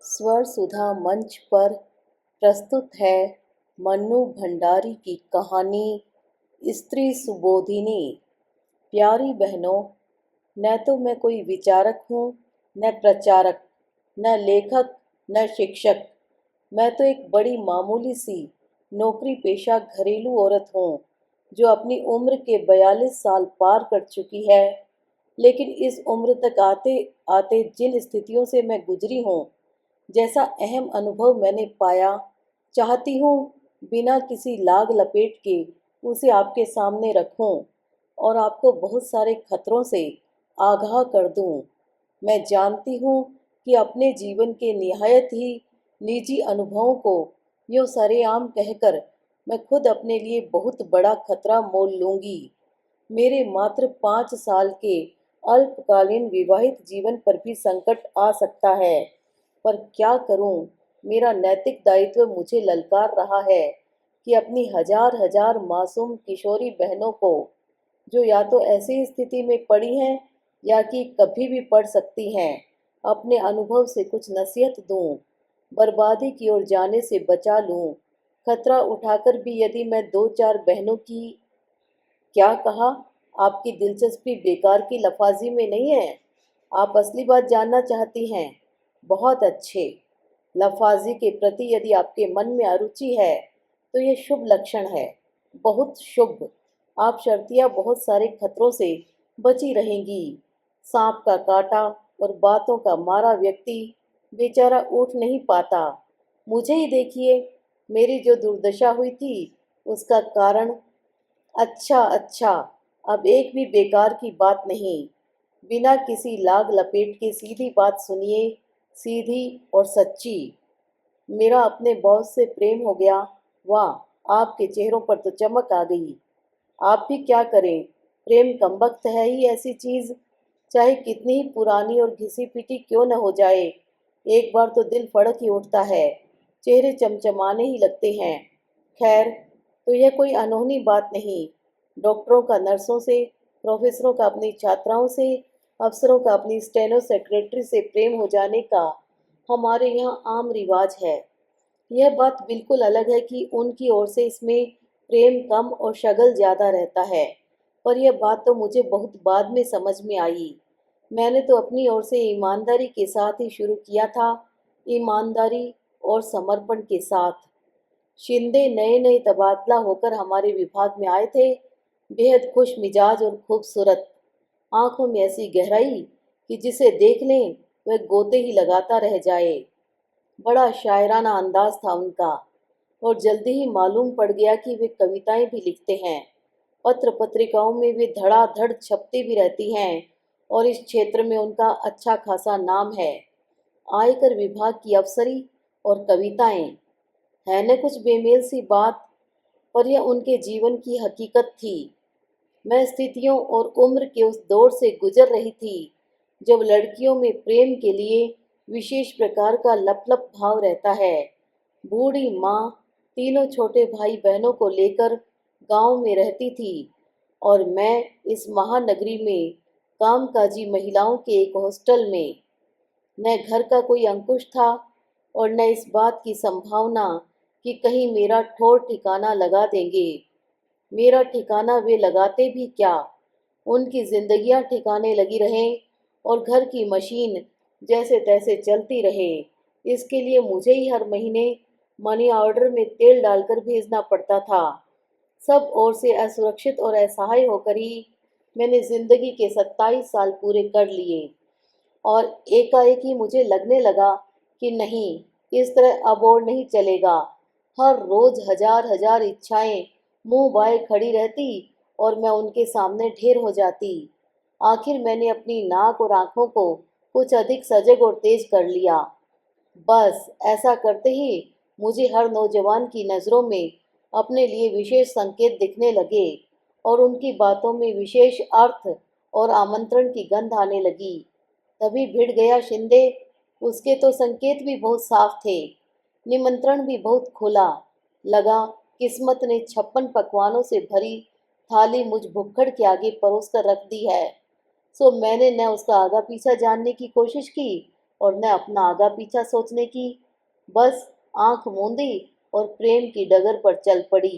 स्वर सुधा मंच पर प्रस्तुत है मन्नू भंडारी की कहानी स्त्री सुबोधिनी। प्यारी बहनों, न तो मैं कोई विचारक हूँ, न प्रचारक, न लेखक, न शिक्षक। मैं तो एक बड़ी मामूली सी नौकरी पेशा घरेलू औरत हूँ जो अपनी उम्र के 42 साल पार कर चुकी है। लेकिन इस उम्र तक आते आते जिन स्थितियों से मैं गुजरी हूँ, जैसा अहम अनुभव मैंने पाया, चाहती हूँ बिना किसी लाग लपेट के उसे आपके सामने रखूं और आपको बहुत सारे खतरों से आगाह कर दूं। मैं जानती हूँ कि अपने जीवन के निहायत ही निजी अनुभवों को यूँ सरेआम कहकर मैं खुद अपने लिए बहुत बड़ा खतरा मोल लूंगी। मेरे मात्र 5 साल के अल्पकालीन विवाहित जीवन पर भी संकट आ सकता है, पर क्या करूं? मेरा नैतिक दायित्व मुझे ललकार रहा है कि अपनी हजार हजार मासूम किशोरी बहनों को, जो या तो ऐसी स्थिति में पड़ी हैं या कि कभी भी पड़ सकती हैं, अपने अनुभव से कुछ नसीहत दूं, बर्बादी की ओर जाने से बचा लूं। खतरा उठाकर भी यदि मैं दो चार बहनों की, क्या कहा? आपकी दिलचस्पी बेकार की लफाजी में नहीं है। आप असली बात जानना चाहती हैं। बहुत अच्छे। लफाजी के प्रति यदि आपके मन में अरुचि है तो ये शुभ लक्षण है, बहुत शुभ। आप शर्तिया बहुत सारे खतरों से बची रहेंगी। सांप का काटा और बातों का मारा व्यक्ति बेचारा उठ नहीं पाता। मुझे ही देखिए, मेरी जो दुर्दशा हुई थी उसका कारण। अच्छा अच्छा, अब एक भी बेकार की बात नहीं। बिना किसी लाग लपेट के सीधी बात सुनिए, सीधी और सच्ची। मेरा अपने बॉस से प्रेम हो गया। वाह, आपके चेहरों पर तो चमक आ गई। आप भी क्या करें, प्रेम कमबख्त है ही ऐसी चीज। चाहे कितनी ही पुरानी और घिसी पिटी क्यों न हो जाए, एक बार तो दिल फड़क ही उठता है, चेहरे चमचमाने ही लगते हैं। खैर, तो यह कोई अनहोनी बात नहीं। डॉक्टरों का नर्सों से, प्रोफेसरों का अपनी छात्राओं से, अफसरों का अपनी स्टेनो सेक्रेटरी से प्रेम हो जाने का हमारे यहाँ आम रिवाज है। यह बात बिल्कुल अलग है कि उनकी ओर से इसमें प्रेम कम और शगल ज़्यादा रहता है। पर यह बात तो मुझे बहुत बाद में समझ में आई। मैंने तो अपनी ओर से ईमानदारी के साथ ही शुरू किया था, ईमानदारी और समर्पण के साथ। शिंदे नए नए तबादला होकर हमारे विभाग में आए थे, बेहद खुश मिजाज और खूबसूरत, आंखों में ऐसी गहराई कि जिसे देख लें वह गोते ही लगाता रह जाए। बड़ा शायराना अंदाज था उनका, और जल्दी ही मालूम पड़ गया कि वे कविताएं भी लिखते हैं। पत्र पत्रिकाओं में वे धड़ाधड़ छपती भी रहती हैं और इस क्षेत्र में उनका अच्छा खासा नाम है। आयकर विभाग की अफसरी और कविताएं, है न कुछ बेमेल सी बात, पर यह उनके जीवन की हकीकत थी। मैं स्थितियों और उम्र के उस दौर से गुजर रही थी जब लड़कियों में प्रेम के लिए विशेष प्रकार का लपलप भाव रहता है। बूढ़ी माँ तीनों छोटे भाई बहनों को लेकर गांव में रहती थी और मैं इस महानगरी में कामकाजी महिलाओं के एक हॉस्टल में। न घर का कोई अंकुश था और न इस बात की संभावना कि कहीं मेरा ठौर ठिकाना लगा देंगे। मेरा ठिकाना वे लगाते भी क्या, उनकी जिंदगियां ठिकाने लगी रहें और घर की मशीन जैसे तैसे चलती रहे। इसके लिए मुझे ही हर महीने मनी ऑर्डर में तेल डालकर भेजना पड़ता था। सब ओर से असुरक्षित और असहाय होकर ही मैंने जिंदगी के 27 साल पूरे कर लिए, और एकाएक ही मुझे लगने लगा कि नहीं, इस तरह अब और नहीं चलेगा। हर रोज हजार हजार इच्छाएं मुंह बाए खड़ी रहती और मैं उनके सामने ढेर हो जाती। आखिर मैंने अपनी नाक और आंखों को कुछ अधिक सजग और तेज कर लिया। बस ऐसा करते ही मुझे हर नौजवान की नज़रों में अपने लिए विशेष संकेत दिखने लगे और उनकी बातों में विशेष अर्थ और आमंत्रण की गंध आने लगी। तभी भिड़ गया शिंदे। उसके तो संकेत भी बहुत साफ थे, निमंत्रण भी बहुत खुला। लगा किस्मत ने 56 पकवानों से भरी थाली मुझ भुक्खड़ के आगे परोस कर रख दी है। सो मैंने न उसका आगा पीछा जानने की कोशिश की और न अपना आगा पीछा सोचने की। बस आंख मूंदी और प्रेम की डगर पर चल पड़ी।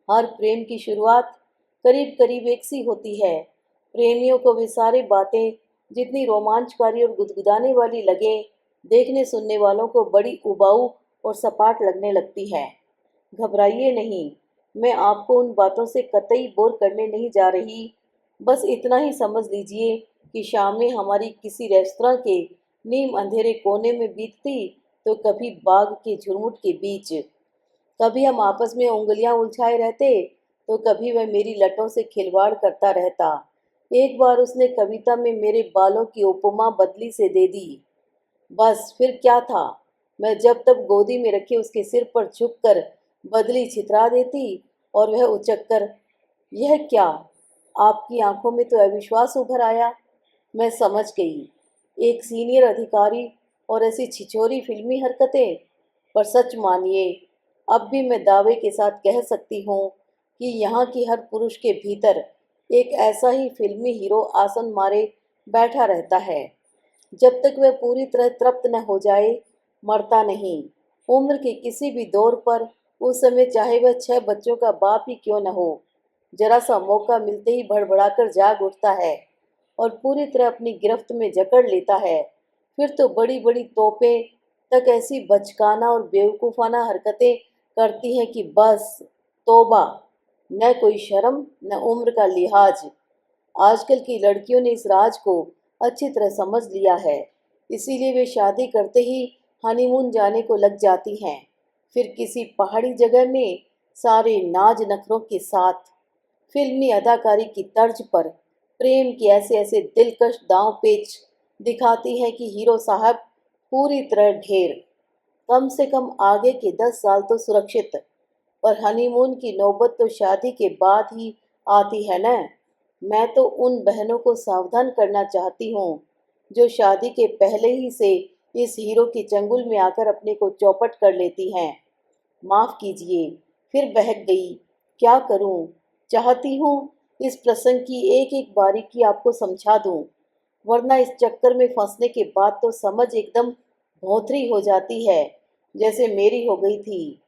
हर प्रेम की शुरुआत करीब करीब एक सी होती है। प्रेमियों को वे सारी बातें जितनी रोमांचकारी और गुदगुदाने वाली लगे, देखने सुनने वालों को बड़ी उबाऊ और सपाट लगने लगती है। घबराइए नहीं, मैं आपको उन बातों से कतई बोर करने नहीं जा रही। बस इतना ही समझ लीजिए कि शामें हमारी किसी रेस्तरां के नीम अंधेरे कोने में बीतती तो कभी बाग के झुरमुट के बीच, कभी हम आपस में उंगलियां उलझाए रहते तो कभी वह मेरी लटों से खिलवाड़ करता रहता। एक बार उसने कविता में मेरे बालों की उपमा बदली से दे दी। बस फिर क्या था, मैं जब तब गोदी में रखे उसके सिर पर झुककर बदली छितरा देती और वह उचककर, यह क्या? आपकी आंखों में तो अविश्वास उभर आया। मैं समझ गई, एक सीनियर अधिकारी और ऐसी छिछोरी फिल्मी हरकतें। पर सच मानिए, अब भी मैं दावे के साथ कह सकती हूँ कि यहाँ की हर पुरुष के भीतर एक ऐसा ही फिल्मी हीरो आसन मारे बैठा रहता है। जब तक वह पूरी तरह तृप्त न हो जाए, मरता नहीं। उम्र के किसी भी दौर पर, उस समय चाहे वह 6 बच्चों का बाप ही क्यों न हो, जरा सा मौका मिलते ही भड़बड़ाकर जाग उठता है और पूरी तरह अपनी गिरफ्त में जकड़ लेता है। फिर तो बड़ी बड़ी तोपें तक ऐसी बचकाना और बेवकूफ़ाना हरकतें करती हैं कि बस तौबा, न कोई शर्म न उम्र का लिहाज। आजकल की लड़कियों ने इस राज को अच्छी तरह समझ लिया है, इसीलिए वे शादी करते ही हनीमून जाने को लग जाती हैं। फिर किसी पहाड़ी जगह में सारे नाज नखरों के साथ फिल्मी अदाकारी की तर्ज पर प्रेम के ऐसे ऐसे दिलकश दांव पेच दिखाती हैं कि हीरो साहब पूरी तरह ढेर। कम से कम आगे के 10 साल तो सुरक्षित, पर हनीमून की नौबत तो शादी के बाद ही आती है न। मैं तो उन बहनों को सावधान करना चाहती हूँ जो शादी के पहले ही से इस हीरो की चंगुल में आकर अपने को चौपट कर लेती हैं। माफ कीजिए, फिर बहक गई। क्या करूं? चाहती हूँ इस प्रसंग की एक एक बारीकी आपको समझा दूं, वरना इस चक्कर में फंसने के बाद तो समझ एकदम भौंथरी हो जाती है, जैसे मेरी हो गई थी।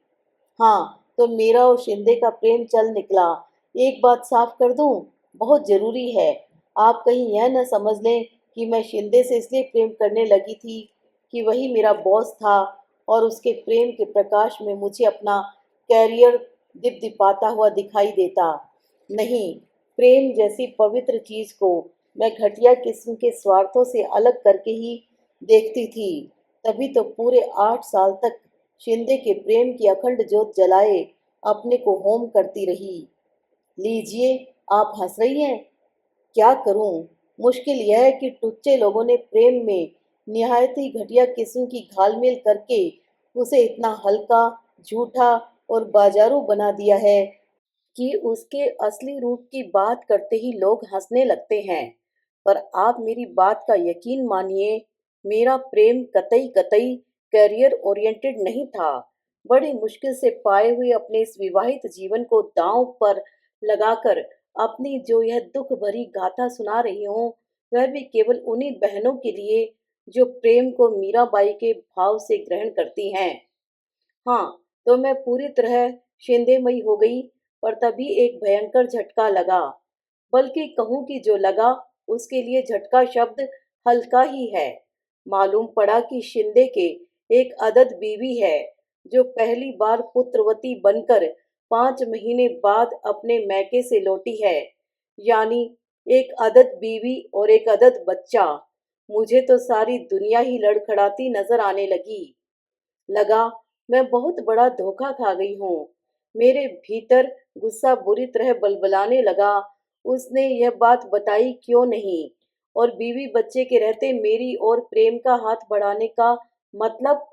हाँ, तो मेरा और शिंदे का प्रेम चल निकला। एक बात साफ कर दूं, बहुत जरूरी है। आप कहीं यह न समझ लें कि मैं शिंदे से इसलिए प्रेम करने लगी थी कि वही मेरा बॉस था और उसके प्रेम के प्रकाश में मुझे अपना कैरियर दिपदिपाता हुआ दिखाई देता। नहीं, प्रेम जैसी पवित्र चीज को मैं घटिया किस्म के स्वार्थों से अलग करके ही देखती थी। तभी तो पूरे 8 साल तक शिंदे के प्रेम की अखंड ज्योत जलाए अपने को होम करती रही। लीजिए, आप हंस रही हैं। क्या करूं? मुश्किल यह है कि टुच्चे लोगों ने प्रेम में निहायत ही घटिया किस्म की घालमेल करके उसे इतना हल्का, झूठा और बाजारू बना दिया है कि उसके असली रूप की बात करते ही लोग हंसने लगते हैं। पर आप मेरी बात का यकीन मानिए, मेरा प्रेम कतई कतई करियर ओरिएंटेड नहीं था। बड़ी मुश्किल से पाए हुए अपने इस विवाहित जीवन को दांव पर लगाकर अपनी जो यह दुख भरी गाथा सुना रही हूँ, वह भी केवल उन्हीं बहनों के लिए जो प्रेम को मीराबाई के भाव से ग्रहण करती हैं। हाँ, तो मैं पूरी तरह शिंदेमई हो गई, पर तभी एक भयंकर झटका लगा। बल्कि कहूँ कि जो लगा, उसके लिए झटका शब्द हल्का ही है। मालूम पड़ा कि शिंदे के एक अदद बीवी है जो पहली बार पुत्रवती बनकर 5 महीने बाद अपने मैके से लौटी है। यानी एक अदद बीवी और एक अदद बच्चा। मुझे तो सारी दुनिया ही लड़खड़ाती नजर आने लगी। लगा मैं बहुत बड़ा धोखा खा गई हूँ। मेरे भीतर गुस्सा बुरी तरह बलबलाने लगा। उसने यह बात बताई क्यों नहीं, और बीवी बच्चे के रहते मेरी और प्रेम का हाथ बढ़ाने का मतलब।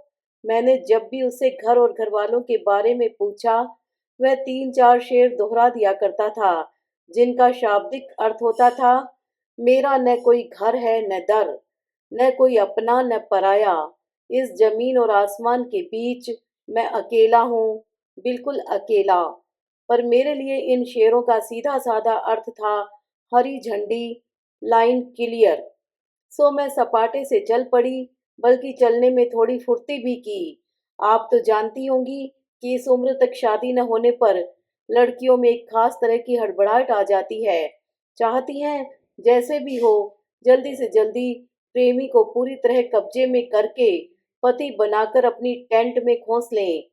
मैंने जब भी उससे घर और घर वालों के बारे में पूछा, वह 3-4 शेर दोहरा दिया करता था, जिनका शाब्दिक अर्थ होता था, मेरा न कोई घर है न दर, न कोई अपना न पराया। इस जमीन और आसमान के बीच मैं अकेला हूँ, बिल्कुल अकेला। पर मेरे लिए इन शेरों का सीधा साधा अर्थ था, हरी झंडी, लाइन क्लियर। सो मैं सपाटे से चल पड़ी, बल्कि चलने में थोड़ी फुर्ती भी की। आप तो जानती होंगी कि इस उम्र तक शादी न होने पर लड़कियों में एक खास तरह की हड़बड़ाहट आ जाती है। चाहती हैं जैसे भी हो जल्दी से जल्दी प्रेमी को पूरी तरह कब्जे में करके पति बनाकर अपनी टेंट में खोस लें।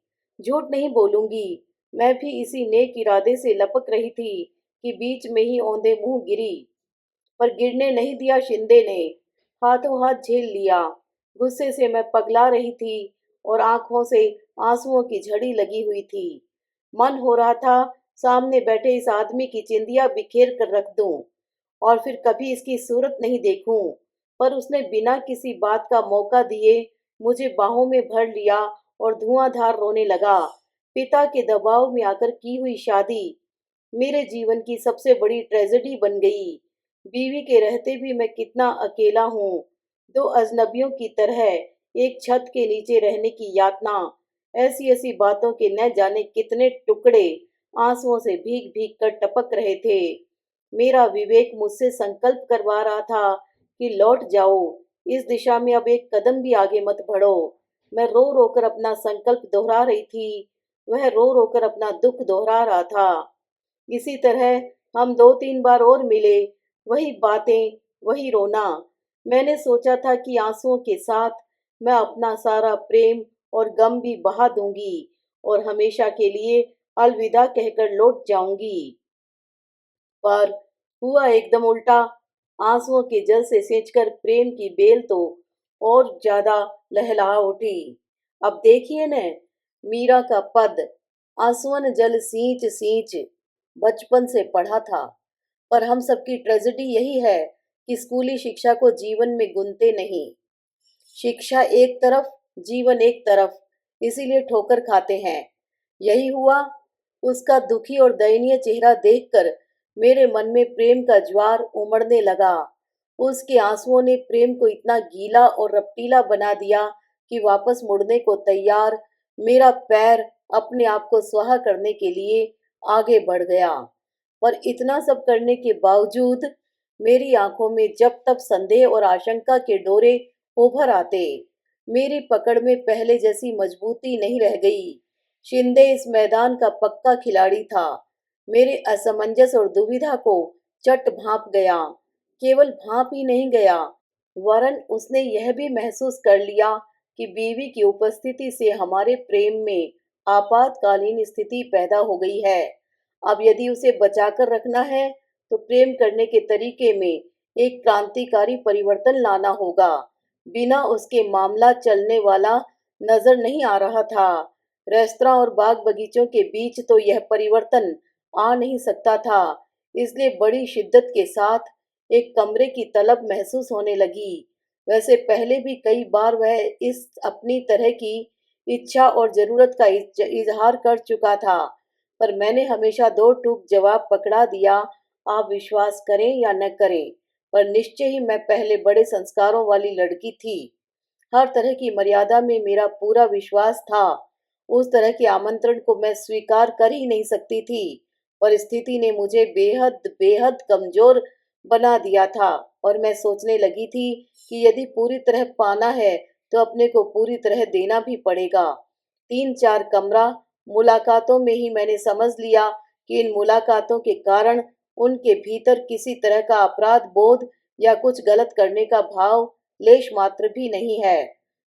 झूठ नहीं बोलूंगी, मैं भी इसी नेक इरादे से लपक रही थी कि बीच में ही औंधे मुंह गिरी। पर गिरने नहीं दिया शिंदे ने, हाथों हाथ झेल लिया। गुस्से से मैं पगला रही थी और आंखों से आंसुओं की झड़ी लगी हुई थी। मन हो रहा था सामने बैठे इस आदमी की चिंदिया बिखेर कर रख दूं और फिर कभी इसकी सूरत नहीं देखूं। पर उसने बिना किसी बात का मौका दिए मुझे बाहों में भर लिया और धुआंधार रोने लगा। पिता के दबाव में आकर की हुई शादी मेरे जीवन की सबसे बड़ी ट्रेजेडी बन गई। बीवी के रहते भी मैं कितना अकेला हूँ। दो अजनबियों की तरह एक छत के नीचे रहने की यातना। ऐसी ऐसी बातों के न जाने कितने टुकड़े आंसुओं से भीग भीग कर टपक रहे थे। मेरा विवेक मुझसे संकल्प करवा रहा था कि लौट जाओ, इस दिशा में अब एक कदम भी आगे मत बढ़ो। मैं रो रो कर अपना संकल्प दोहरा रही थी, वह रो रो कर अपना दुख दोहरा रहा था। इसी तरह हम 2-3 बार और मिले, वही बातें, वही रोना। मैंने सोचा था कि आंसुओं के साथ मैं अपना सारा प्रेम और गम भी बहा दूंगी और हमेशा के लिए अलविदा कहकर लौट जाऊंगी। पर हुआ एकदम उल्टा। आंसुओं के जल से सींचकर प्रेम की बेल तो और ज्यादा लहलहा उठी। अब देखिए न, मीरा का पद, आंसुअन जल सींच सींच, बचपन से पढ़ा था। पर हम सबकी ट्रेजेडी यही है कि स्कूली शिक्षा को जीवन में गुनते नहीं। शिक्षा एक तरफ, जीवन एक तरफ, इसीलिए ठोकर खाते हैं। यही हुआ। उसका दुखी और दयनीय चेहरा देखकर मेरे मन में प्रेम का ज्वार उमड़ने लगा। उसके आंसुओं ने प्रेम को इतना गीला और रपटीला बना दिया कि वापस मुड़ने को तैयार मेरा पैर अपने आप को स्वाहा करने के लिए आगे बढ़ गया। पर इतना सब करने के बावजूद मेरी आंखों में जब तब संदेह और आशंका के डोरे उभर आते। मेरी पकड़ में पहले जैसी मजबूती नहीं रह गई। शिंदे इस मैदान का पक्का खिलाड़ी था। मेरे असमंजस और दुविधा को चट भांप गया। केवल भांप ही नहीं गया, वरन उसने यह भी महसूस कर लिया कि बीवी की उपस्थिति से हमारे प्रेम में आपातकालीन स्थिति पैदा हो गई है। अब यदि उसे बचाकर रखना है तो प्रेम करने के तरीके में एक क्रांतिकारी परिवर्तन लाना होगा। बिना उसके मामला चलने वाला नजर नहीं आ रहा था। रेस्तरां और बाग बगीचों के बीच तो यह परिवर्तन आ नहीं सकता था। इसलिए बड़ी शिद्दत के साथ एक कमरे की तलब महसूस होने लगी। वैसे पहले भी कई बार वह इस अपनी तरह की इच्छा और जरूरत का इजहार कर चुका था, पर मैंने हमेशा दो टूक जवाब पकड़ा दिया। आप विश्वास करें या न करें, पर निश्चय ही मैं पहले बड़े संस्कारों वाली लड़की थी। हर तरह की मर्यादा में मेरा पूरा विश्वास था। उस तरह के आमंत्रण को मैं स्वीकार कर ही नहीं सकती थी, पर स्थिति ने मुझे बेहद बेहद कमजोर बना दिया था और मैं सोचने लगी थी कि यदि पूरी तरह पाना है तो अपने को पूरी तरह देना भी पड़ेगा। 3-4 कमरा मुलाकातों में ही मैंने समझ लिया कि इन मुलाकातों के कारण उनके भीतर किसी तरह का अपराध बोध या कुछ गलत करने का भाव लेश मात्र भी नहीं है।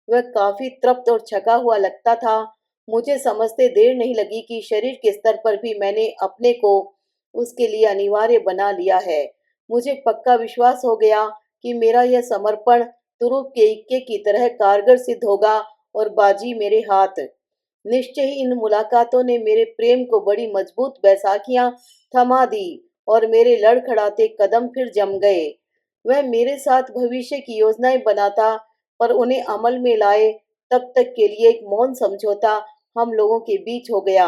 वह काफी तृप्त और छका हुआ लगता था। मुझे समझते देर नहीं लगी कि शरीर के स्तर पर भी मैंने अपने को उसके लिए अनिवार्य बना लिया है। मुझे पक्का विश्वास हो गया कि मेरा यह समर्पण तुरुप के इक्के की तरह कारगर सिद्ध होगा और बाजी मेरे हाथ। निश्चय ही इन मुलाकातों ने मेरे प्रेम को बड़ी मजबूत बैसाखियां थमा दी और मेरे लड़खड़ाते कदम फिर जम गए। वह मेरे साथ भविष्य की योजनाएं बनाता, पर उन्हें अमल में लाए तब तक के लिए एक मौन समझौता हम लोगों के बीच हो गया।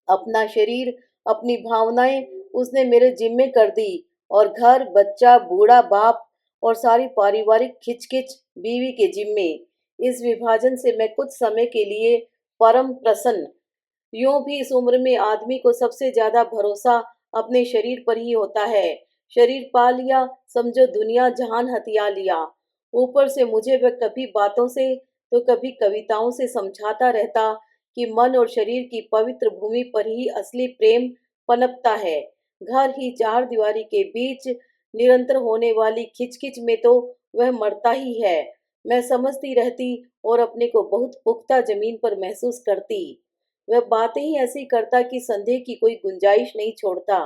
अपना शरीर, अपनी भावनाएं उसने मेरे जिम्मे कर दी और घर, बच्चा, बूढ़ा बाप और सारी पारिवारिक खिचखिच बीवी के जिम्मे। इस विभाजन से मैं कुछ समय के लिए परम प्रसन्न। यूं भी इस उम्र में आदमी को सबसे ज्यादा भरोसा अपने शरीर पर ही होता है। शरीर पा लिया, समझो दुनिया जहान हथिया लिया। ऊपर से मुझे वह कभी बातों से तो कभी कविताओं से समझाता रहता कि मन और शरीर की पवित्र भूमि पर ही असली प्रेम पनपता है। घर ही चार दीवारी के बीच निरंतर होने वाली खिचखिच में तो वह मरता ही है। मैं समझती रहती और अपने को बहुत पुख्ता जमीन पर महसूस करती। वह बातें ही ऐसी करता कि संदेह की कोई गुंजाइश नहीं छोड़ता।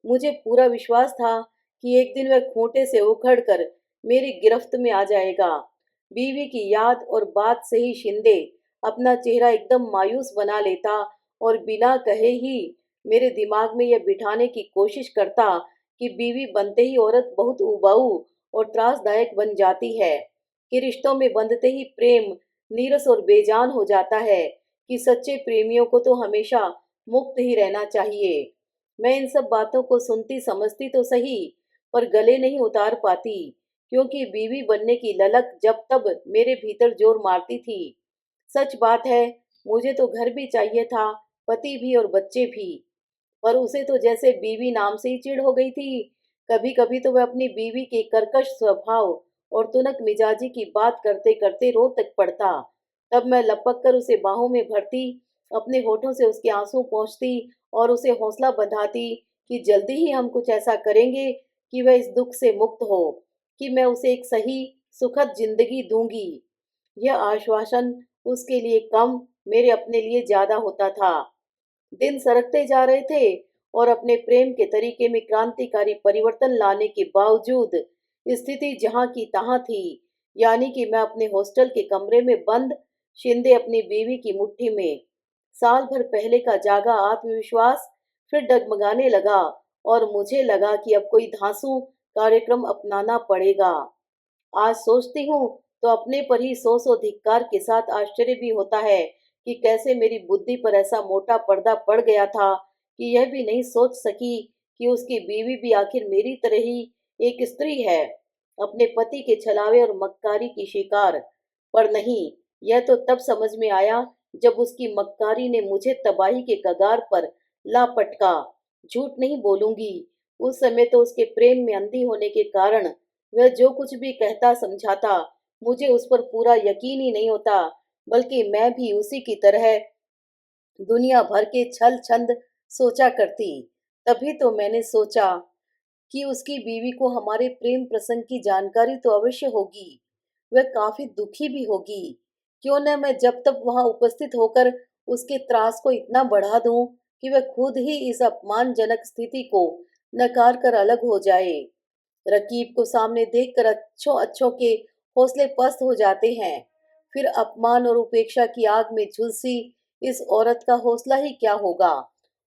मुझे पूरा विश्वास था कि एक दिन वह खूंटे से उखड़कर मेरी गिरफ्त में आ जाएगा। बीवी की याद और बात से ही शिंदे अपना चेहरा एकदम मायूस बना लेता और बिना कहे ही मेरे दिमाग में यह बिठाने की कोशिश करता कि बीवी बनते ही औरत बहुत उबाऊ और त्रासदायक बन जाती है, कि रिश्तों में बंधते ही प्रेम नीरस और बेजान हो जाता है, कि सच्चे प्रेमियों को तो हमेशा मुक्त ही रहना चाहिए। मैं इन सब बातों को सुनती समझती तो सही, पर गले नहीं उतार पाती, क्योंकि बीवी बनने की ललक जब तब मेरे भीतर जोर मारती थी। सच बात है, मुझे तो घर भी चाहिए था, पति भी और बच्चे भी, पर उसे तो जैसे बीवी नाम से ही चिढ़ हो गई थी। कभी कभी तो वह अपनी बीवी के कर्कश स्वभाव और तुनक मिजाजी की बात करते करते रो तक पड़ता। तब मैं लपक कर उसे बाहों में भरती, अपने होठों से उसके आंसू पोंछती और उसे हौसला बंधाती कि जल्दी ही हम कुछ ऐसा करेंगे कि वह इस दुख से मुक्त हो, कि मैं उसे एक सही सुखद जिंदगी दूंगी। यह आश्वासन उसके लिए कम, मेरे अपने लिए ज्यादा होता था। दिन सरकते जा रहे थे और अपने प्रेम के तरीके में क्रांतिकारी परिवर्तन लाने के बावजूद स्थिति जहां की तहां थी। यानी कि मैं अपने हॉस्टल के कमरे में बंद, शिंदे अपनी बीवी की मुट्ठी में। साल भर पहले का जागा आत्मविश्वास फिर डगमगाने लगा और मुझे लगा कि अब कोई धांसू कार्यक्रम अपनाना पड़ेगा। आज सोचती हूँ तो अपने पर ही सौ सौ धिक्कार के साथ आश्चर्य भी होता है कि कैसे मेरी बुद्धि पर ऐसा मोटा पर्दा पड़ गया था कि यह भी नहीं सोच सकी कि उसकी बीवी भी आखिर मेरी तरह ही एक स्त्री है, अपने पति के छलावे और मक्कारी की शिकार। पर नहीं, यह तो तब समझ में आया जब उसकी मक्कारी ने मुझे तबाही के कगार पर ला पटका। झूठ नहीं बोलूंगी, उस समय तो उसके प्रेम में अंधी होने के कारण वह जो कुछ भी कहता समझाता, मुझे उस पर पूरा यकीन ही नहीं होता, बल्कि मैं भी उसी की तरह दुनिया भर के छल छंद सोचा करती। तभी तो मैंने सोचा कि उसकी बीवी को हमारे प्रेम प्रसंग की जानकारी तो अवश्य होगी। वह काफी दुखी भी होगी। क्यों न मैं जब तक वहां उपस्थित होकर उसके त्रास को इतना बढ़ा दूं कि वह खुद ही इस अपमानजनक स्थिति को नकार कर अलग हो जाए। रकीब को सामने देखकर अच्छों अच्छों के हौसले पस्त हो जाते हैं। फिर अपमान और उपेक्षा की आग में झुलसी इस औरत का हौसला ही क्या होगा।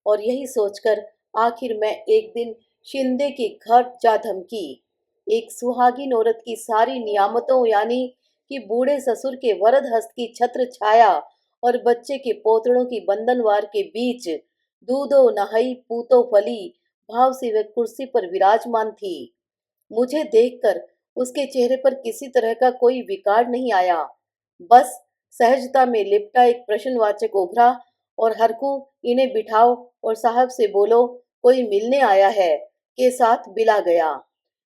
और यही सोचकर आखिर मैं एक दिन शिंदे के घर जा धमकी। एक सुहागिन औरत की सारी नियामतों, यानी कि बूढ़े ससुर के वरद हस्त की छत्र छाया और बच्चे के पोतड़ों की बंधनवार के बीच दूधो नहाई पूतो फली भाव से वह कुर्सी पर विराजमान थी। मुझे देखकर उसके चेहरे पर किसी तरह का कोई विकार नहीं आया। बस सहजता में लिपटा एक प्रश्नवाचक उभरा और हरकू इन्हें बिठाओ और साहब से बोलो कोई मिलने आया है के साथ बिला गया।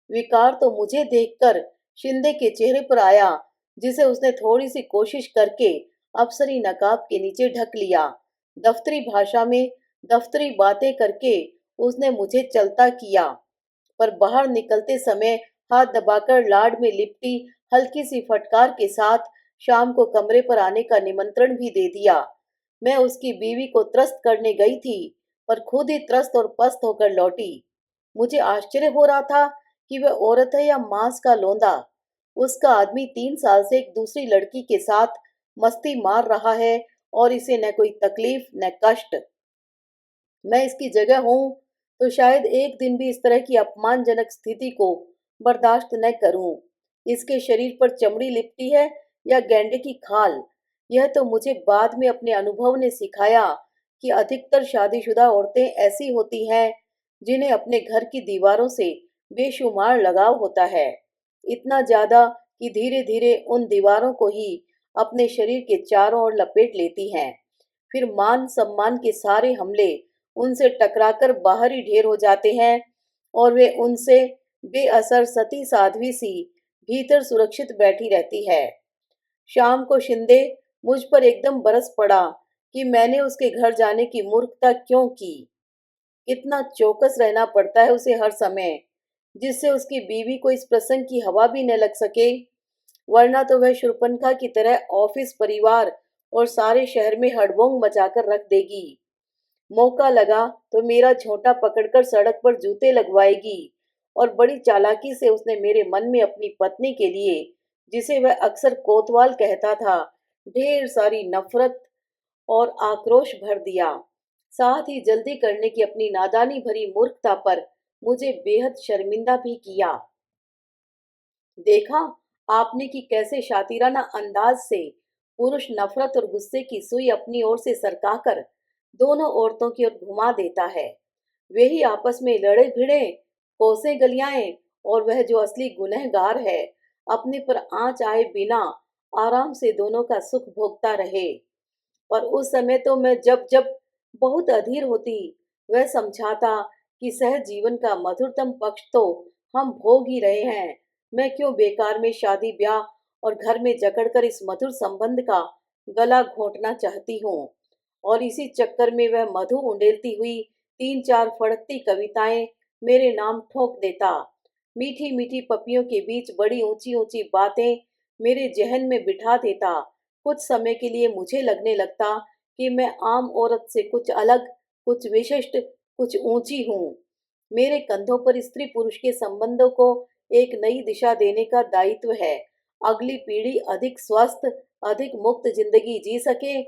विकार तो मुझे देखकर शिंदे के चेहरे पर आया, जिसे उसने थोड़ी सी कोशिश करके अफसरी नकाब के नीचे ढक लिया। दफ्तरी भाषा में दफ्तरी बातें करके उसने मुझे चलता किया, पर बाहर निकलते समय हाथ दबाकर लाड में लिपटी हल्की सी फटकार के साथ शाम को कमरे पर आने का निमंत्रण भी दे दिया। मैं उसकी बीवी को त्रस्त करने गई थी, पर खुद ही त्रस्त और पस्त होकर लौटी। मुझे आश्चर्य हो रहा था कि वह औरत है या मांस का लोंदा। उसका आदमी 3 साल से एक दूसरी लड़की के साथ मस्ती मार रहा है और इसे न कोई तकलीफ न कष्ट। मैं इसकी जगह हूं तो शायद एक दिन भी इस तरह की अपमानजनक स्थिति को बर्दाश्त न करूं। इसके शरीर पर चमड़ी लिपटी है या गैंडे की खाल, यह तो मुझे बाद में अपने अनुभव ने सिखाया कि अधिकतर शादीशुदा औरतें ऐसी होती हैं जिन्हें अपने घर की दीवारों से बेशुमार लगाव होता है। इतना ज्यादा कि धीरे धीरे उन दीवारों को ही अपने शरीर के चारों ओर लपेट लेती हैं। फिर मान सम्मान के सारे हमले उनसे टकराकर बाहर ही ढेर हो जाते हैं और वे उनसे बेअसर सती साध्वी सी भीतर सुरक्षित बैठी रहती है। शाम को शिंदे मुझ पर एकदम बरस पड़ा कि मैंने उसके घर जाने की मूर्खता क्यों की। कितना चौकस रहना पड़ता है उसे हर समय, जिससे उसकी बीवी को इस प्रसंग की हवा भी न लग सके, वरना तो वह शूर्पणखा की तरह ऑफिस, परिवार और सारे शहर में हड़बोंग मचाकर रख देगी। मौका लगा तो मेरा झोंटा पकड़कर सड़क पर जूते लगवाएगी, और बड़ी चालाकी से उसने मेरे मन में अपनी पत्नी के लिए, जिसे वह अक्सर कोतवाल कहता था, ढेर सारी नफरत और आक्रोश भर दिया। साथ ही जल्दी करने की अपनी नादानी भरी मूर्खता पर मुझे बेहद शर्मिंदा भी किया। देखा आपने कि कैसे शातिराना अंदाज से पुरुष नफरत और गुस्से की सुई अपनी ओर से सरकाकर दोनों औरतों की ओर घुमा देता है। वे ही आपस में लड़े भिड़े, कोसे गलियाएं, और वह जो असली गुनहगार है अपने पर आंच आए बिना आराम से दोनों का सुख भोगता रहे। और उस समय तो मैं जब जब बहुत अधीर होती, वह समझाता कि सहज जीवन का मधुरतम पक्ष तो हम भोग ही रहे हैं। मैं क्यों बेकार में शादी ब्याह और घर में जकड़कर इस मधुर संबंध का गला घोंटना चाहती हूँ। और इसी चक्कर में वह मधु उंडेलती हुई तीन चार फड़कती कविताएं मेरे नाम ठोक देता। मीठी मीठी पपियों के बीच बड़ी ऊंची ऊंची बातें मेरे जहन में बिठा देता। कुछ समय के लिए मुझे लगने लगता कि मैं आम औरत से कुछ अलग, कुछ विशिष्ट, कुछ ऊंची हूँ। मेरे कंधों पर स्त्री पुरुष के संबंधों को एक नई दिशा देने का दायित्व है। अगली पीढ़ी अधिक स्वस्थ, अधिक मुक्त जिंदगी जी सके,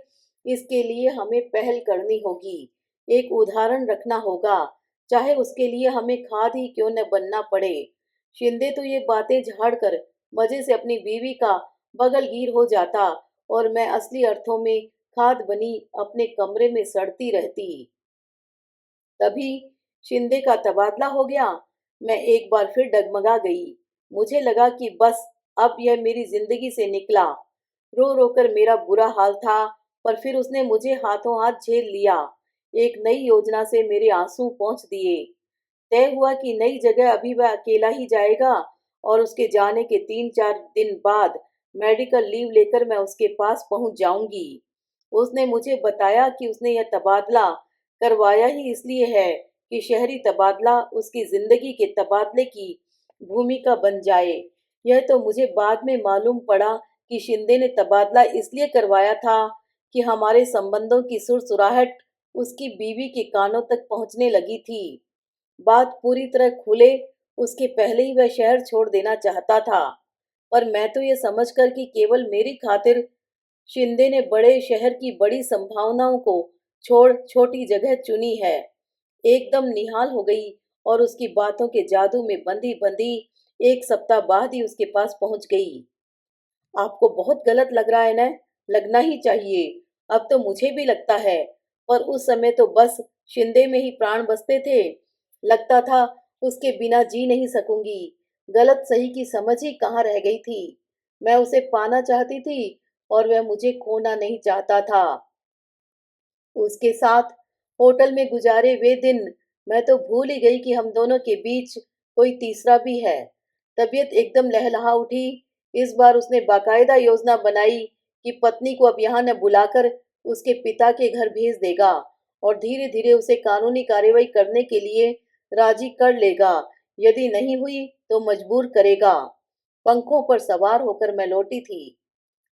इसके लिए हमें पहल करनी होगी, एक उदाहरण रखना होगा, चाहे उसके लिए हमें खाद ही क्यों न बनना पड़े। शिंदे तो ये बातें झाड़कर मजे से अपनी बीवी का बगलगीर हो जाता, और मैं असली अर्थों में खाद बनी अपने कमरे में सड़ती रहती। तभी शिंदे का तबादला हो गया। मैं एक बार फिर डगमगा गई। मुझे लगा कि बस अब यह मेरी जिंदगी से निकला। रो रो कर मेरा बुरा हाल था, पर फिर उसने मुझे हाथों हाथ झेल लिया। एक नई योजना से मेरे आंसू पहुंच दिए। तय हुआ कि नई जगह अभी वह अकेला ही जाएगा, और उसके जाने के 3-4 दिन बाद मेडिकल लीव लेकर मैं उसके पास पहुंच जाऊंगी। उसने मुझे बताया कि उसने यह तबादला करवाया ही इसलिए है कि शहरी तबादला उसकी जिंदगी के तबादले की भूमिका बन जाए। यह तो मुझे बाद में मालूम पड़ा कि शिंदे ने तबादला इसलिए करवाया था कि हमारे संबंधों की सुरसुराहट उसकी बीवी के कानों तक पहुंचने लगी थी। बात पूरी तरह खुले उसके पहले ही वह शहर छोड़ देना चाहता था, पर मैं तो ये समझकर कि केवल मेरी खातिर शिंदे ने बड़े शहर की बड़ी संभावनाओं को छोड़ छोटी जगह चुनी है, एकदम निहाल हो गई, और उसकी बातों के जादू में बंधी बंधी 1 सप्ताह बाद ही उसके पास पहुंच गई। आपको बहुत गलत लग रहा है ना? लगना ही चाहिए। अब तो मुझे भी लगता है, पर उस समय तो बस शिंदे में ही प्राण बसते थे। लगता था उसके बिना जी नहीं सकूंगी। गलत सही की समझ ही कहाँ रह गई थी। मैं उसे पाना चाहती थी, और वह मुझे खोना नहीं चाहता था। उसके साथ होटल में गुजारे वे दिन मैं तो भूल ही गई कि हम दोनों के बीच कोई तीसरा भी है। तबीयत एकदम लहलहा उठी। इस बार उसने बाकायदा योजना बनाई कि पत्नी को अब यहाँ न बुलाकर उसके पिता के घर भेज देगा, और धीरे धीरे उसे कानूनी कार्रवाई करने के लिए राजी कर लेगा। यदि नहीं हुई तो मजबूर करेगा। पंखों पर सवार होकर मैं लौटी थी।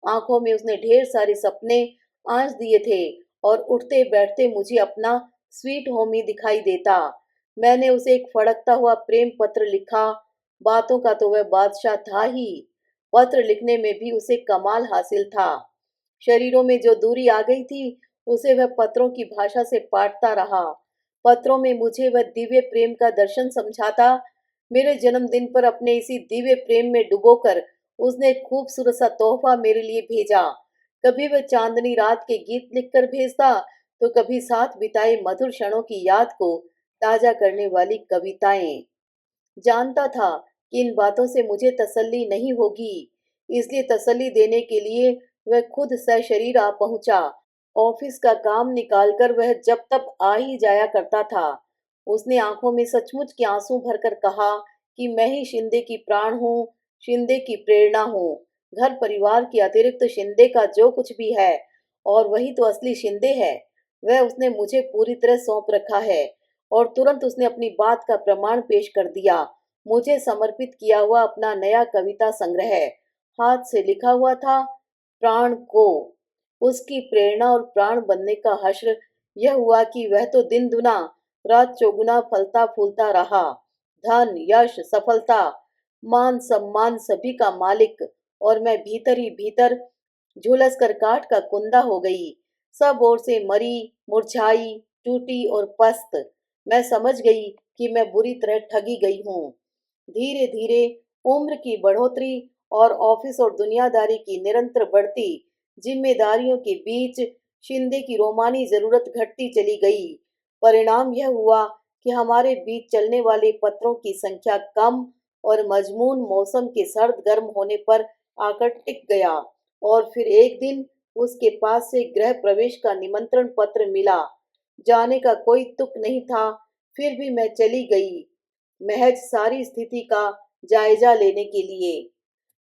आंखों में उसने ढेर सारे सपने आंच दिए थे, और उठते बैठते मुझे अपना स्वीट होम ही दिखाई देता। मैंने उसे एक फड़कता हुआ प्रेम पत्र लिखा। बातों का तो वह बादशाह था ही। पत्र लिखने में भी उसे कमाल हासिल था। शरीरों में जो दूरी आ गई थी, उसे वह पत्रों की भाषा से पाटता रहा। पत्रों में मुझे वह दिव्य प्रेम का दर्शन समझाता। मेरे जन्मदिन पर अपने इसी दिव्य प्रेम में डुबोकर उसने एक खूबसूरत सा तोहफा मेरे लिए भेजा। कभी वह चांदनी रात के गीत लिखकर भेजता, तो कभी साथ बिताए मधुर क्षणों की याद को ताजा करने वाली कविताएं। जानता था कि इन बातों से मुझे तसल्ली नहीं होगी, इसलिए तसल्ली देने के लिए वह खुद सशरीर आ पहुंचा। ऑफिस का काम निकालकर वह जब तब आ ही जाया करता था। उसने आंखों में सचमुच के आंसू भरकर कहा कि मैं ही शिंदे की प्राण हूँ, शिंदे की प्रेरणा हूँ। घर परिवार के अतिरिक्त शिंदे का जो कुछ भी है, और वही तो असली शिंदे है, वह उसने मुझे पूरी तरह सौंप रखा है। और तुरंत उसने अपनी बात का प्रमाण पेश कर दिया। मुझे समर्पित किया हुआ अपना नया कविता संग्रह, हाथ से लिखा हुआ था, प्राण को। उसकी प्रेरणा और प्राण बनने का हश्र यह हुआ कि वह तो दिन दुना रात चौगुना फलता फूलता रहा। धन, यश, सफलता, मान सम्मान सभी का मालिक, और मैं भीतर ही भीतर झुलस कर काठ का कुंदा हो गई। सब ओर से मरी, मुरझाई, टूटी और पस्त। मैं समझ गई कि मैं बुरी तरह ठगी गई हूँ। धीरे धीरे उम्र की बढ़ोतरी और ऑफिस और दुनियादारी की निरंतर बढ़ती जिम्मेदारियों के बीच शिंदे की रोमानी जरूरत घटती चली गई। परिणाम यह हुआ कि हमारे बीच चलने वाले पत्रों की संख्या कम, और मजमून मौसम के सर्द गर्म होने पर आकर टिक गया। और फिर एक दिन उसके पास से गृह प्रवेश का निमंत्रण पत्र मिला। जाने का कोई तुक नहीं था, फिर भी मैं चली गई, महज सारी स्थिति का जायजा लेने के लिए।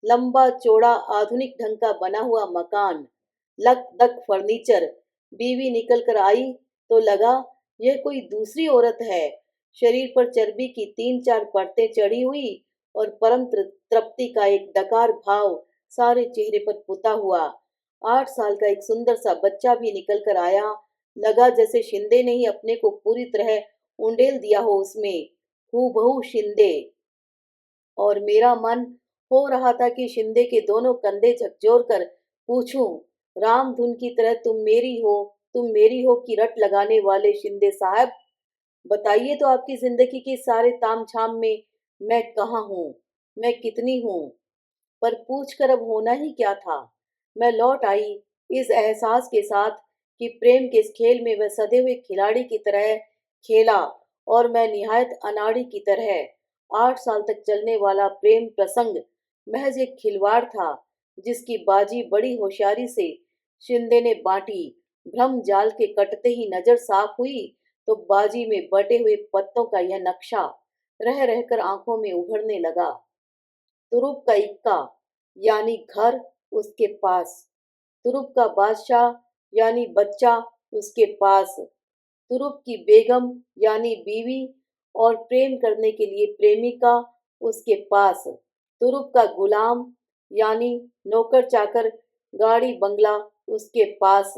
लंबा चौड़ा आधुनिक ढंग का बना हुआ मकान, लक दक फर्नीचर। बीवी निकल कर आई तो लगा यह कोई दूसरी औरत है। शरीर पर चर्बी की 3-4 परतें चढ़ी हुई, और परम तृप्ति का एक डकार भाव सारे चेहरे पर पुता हुआ। 8 साल का एक सुंदर सा बच्चा भी निकल कर आया। लगा जैसे शिंदे ने ही अपने को पूरी तरह उंडेल दिया हो उसमें, हूबहू शिंदे। और मेरा मन हो रहा था कि शिंदे के दोनों कंधे झकझोर कर पूछूं, राम धुन की तरह तुम मेरी हो कि रट लगाने वाले शिंदे साहब, बताइए तो आपकी जिंदगी के सारे तामझाम में मैं कहाँ हूँ, मैं कितनी हूँ। पर पूछ कर अब होना ही क्या था। मैं लौट आई इस एहसास के साथ कि प्रेम के इस खेल में वह सधे हुए खिलाड़ी की तरह खेला, और मैं निहायत अनाड़ी की तरह। 8 साल तक चलने वाला प्रेम प्रसंग महज एक खिलवाड़ था, जिसकी बाजी बड़ी होशियारी से शिंदे ने बांटी। भ्रम जाल के कटते ही नजर साफ हुई तो बाजी में बटे हुए पत्तों का यह नक्शा रह रहकर आंखों में उभरने लगा। तुरुप का इक्का यानी घर उसके पास, तुरुप का बादशाह यानी बच्चा उसके पास, तुरुप की बेगम यानी बीवी और प्रेम करने के लिए प्रेमिका उसके पास, तुरुप का गुलाम यानी नौकर चाकर गाड़ी बंगला उसके पास।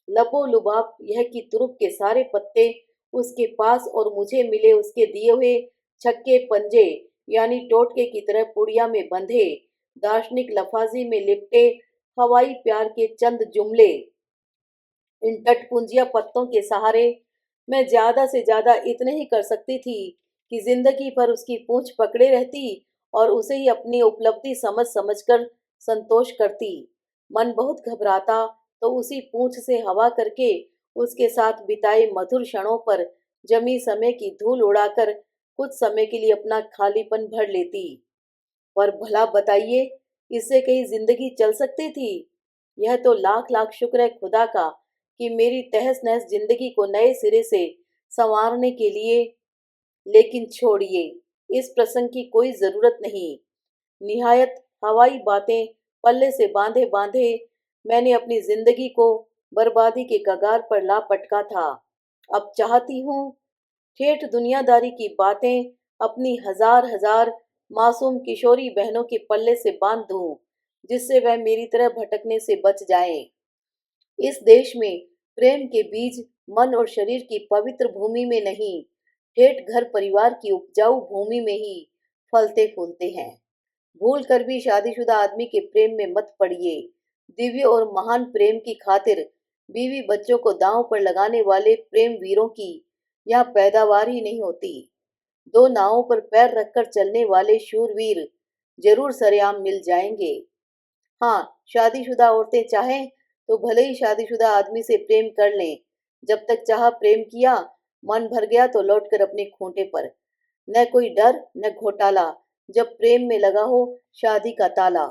लबो लुबाब यह कि तुरुप के सारे पत्ते उसके पास, और मुझे मिले उसके दिए हुए छक्के पंजे यानी टोटके की तरह पुड़िया में बंधे, दार्शनिक लफाजी में लिपटे हवाई प्यार के चंद जुमले। इन टटपुंजिया पत्तों के सहारे मैं ज्यादा से ज्यादा इतने ही कर सकती थी कि जिंदगी भर उसकी पूंछ पकड़े रहती, और उसे ही अपनी उपलब्धि समझ समझकर संतोष करती। मन बहुत घबराता तो उसी पूंछ से हवा करके उसके साथ बिताए मधुर क्षणों पर जमी समय की धूल उड़ाकर कुछ समय के लिए अपना खालीपन भर लेती। पर भला बताइए, इससे कहीं जिंदगी चल सकती थी? यह तो लाख लाख शुक्र है खुदा का कि मेरी तहस नहस जिंदगी को नए सिरे से संवारने के लिए। लेकिन छोड़िए, इस प्रसंग की कोई जरूरत नहीं। निहायत हवाई बातें पल्ले से बांधे बांधे मैंने अपनी जिंदगी को बर्बादी के कगार पर ला पटका था। अब चाहती हूँ ठेठ दुनियादारी की बातें अपनी हजार हजार मासूम किशोरी बहनों के पल्ले से बांध दूं, जिससे वह मेरी तरह भटकने से बच जाएं। इस देश में प्रेम के बीज मन और शरीर की पवित्र भूमि में नहीं, ठेठ घर परिवार की उपजाऊ भूमि में ही फलते फूलते हैं। भूल कर भी शादीशुदा आदमी के प्रेम में मत पड़िए। दिव्य और महान प्रेम की खातिर बीवी बच्चों को दांव पर लगाने वाले प्रेम वीरों की यहाँ पैदावार ही नहीं होती। दो नावों पर पैर रखकर चलने वाले शूरवीर जरूर सरेआम मिल जाएंगे। हाँ, शादीशुदा औरतें चाहें तो भले ही शादीशुदा आदमी से प्रेम कर लें। जब तक चाहा प्रेम किया, मन भर गया तो लौटकर अपने खूंटे पर। न कोई डर न घोटाला, जब प्रेम में लगा हो शादी का ताला।